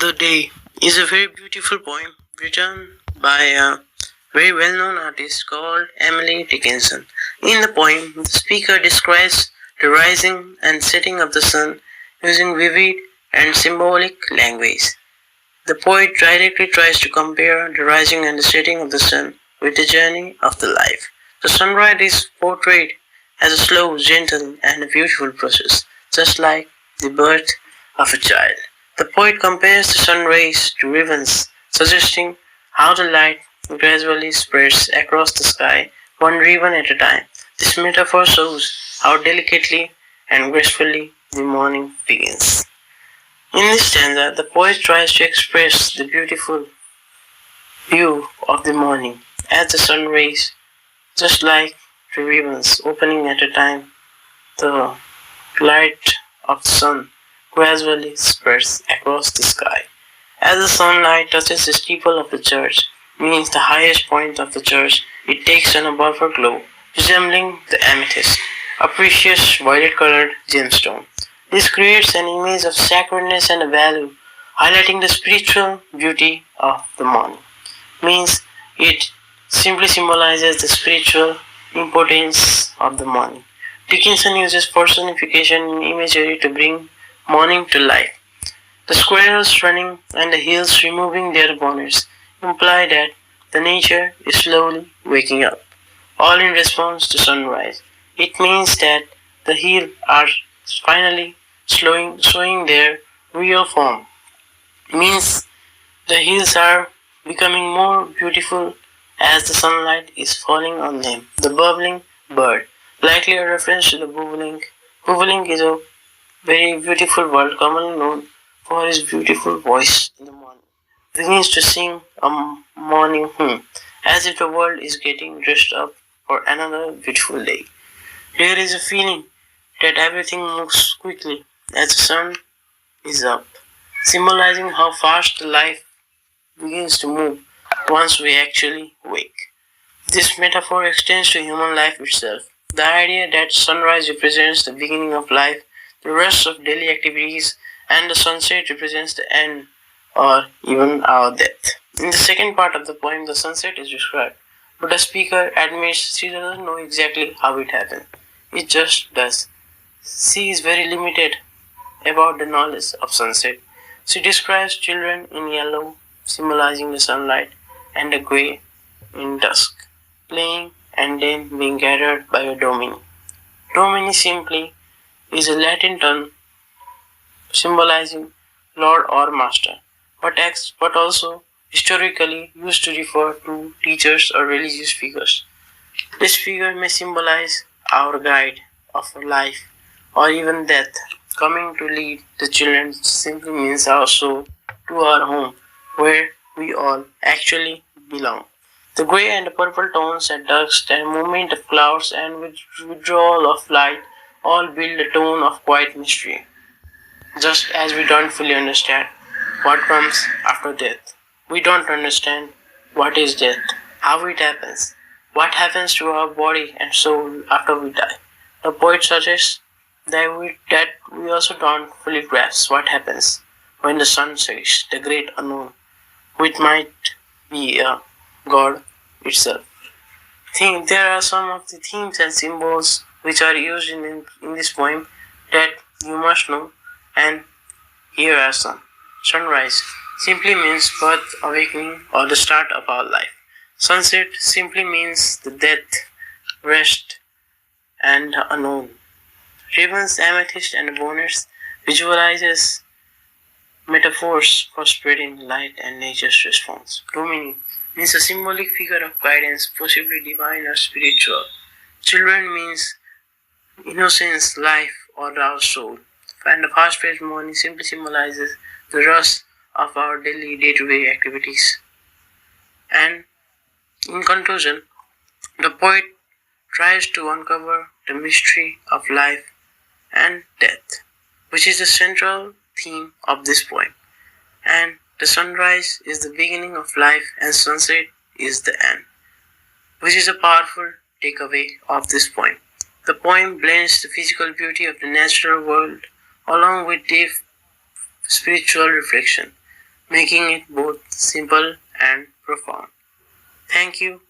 The Day is a very beautiful poem written by a very well known artist called Emily Dickinson. In the poem, the speaker describes the rising and setting of the sun using vivid and symbolic language. The poet directly tries to compare the rising and the setting of the sun with the journey of the life. The sunrise is portrayed as a slow, gentle, and a beautiful process, just like the birth of a child. The poet compares the sun rays to ribbons, suggesting how the light gradually spreads across the sky, one ribbon at a time. This metaphor shows how delicately and gracefully the morning begins. In this stanza, the poet tries to express the beautiful view of the morning as the sun rays, just like the ribbons opening at a time. The light of the sun gradually spreads across the sky. As the sunlight touches the steeple of the church, means the highest point of the church, it takes on a purple glow, resembling the amethyst, a precious violet-colored gemstone. This creates an image of sacredness and value, highlighting the spiritual beauty of the morning. Means it simply symbolizes the spiritual importance of the morning. Dickinson uses personification in imagery to bring morning to life. The squirrels running and the hills removing their bonnets imply that the nature is slowly waking up, all in response to sunrise. It means that the hills are finally showing their real form. Means the hills are becoming more beautiful as the sunlight is falling on them. The bubbling bird, likely a reference to the bobolink. Bobolink is a very beautiful bird commonly known for his beautiful voice in the morning. Begins to sing a morning hymn as if the world is getting dressed up for another beautiful day. There is a feeling that everything moves quickly as the sun is up, symbolizing how fast life begins to move once we actually wake. This metaphor extends to human life itself. The idea that sunrise represents the beginning of life, the rush of daily activities, and the sunset represents the end or even our death. In the second part of the poem, the sunset is described, but the speaker admits she doesn't know exactly how it happened. It just does. She is very limited about the knowledge of sunset. She describes children in yellow, symbolizing the sunlight, and the grey in dusk, playing and then being gathered by a domine. Domine simply is a Latin term symbolizing lord or master, but also historically used to refer to teachers or religious figures. This figure may symbolize our guide of life or even death. Coming to lead the children simply means our soul to our home where we all actually belong. The grey and the purple tones at dusk and movement of clouds and withdrawal of light all build a tone of quiet mystery. Just as we don't fully understand what comes after death, we don't understand what is death, how it happens, what happens to our body and soul after we die. The poet suggests that we also don't fully grasp what happens when the sun sets, the great unknown, which might be a god itself. There are some of the themes and symbols which are used in this poem that you must know, and here are some. Sunrise simply means birth, awakening, or the start of our life. Sunset simply means the death, rest, and the unknown. Ribbons, amethyst, and bonnets visualizes metaphors for spreading light and nature's response. Domini means a symbolic figure of guidance, possibly divine or spiritual. Children means innocence, life, or our soul. And the fast-paced morning simply symbolizes the rush of our daily day-to-day activities. And in conclusion, the poet tries to uncover the mystery of life and death, which is the central theme of this poem. And the sunrise is the beginning of life and sunset is the end, which is a powerful takeaway of this poem. The poem blends the physical beauty of the natural world along with deep spiritual reflection. making it both simple and profound. Thank you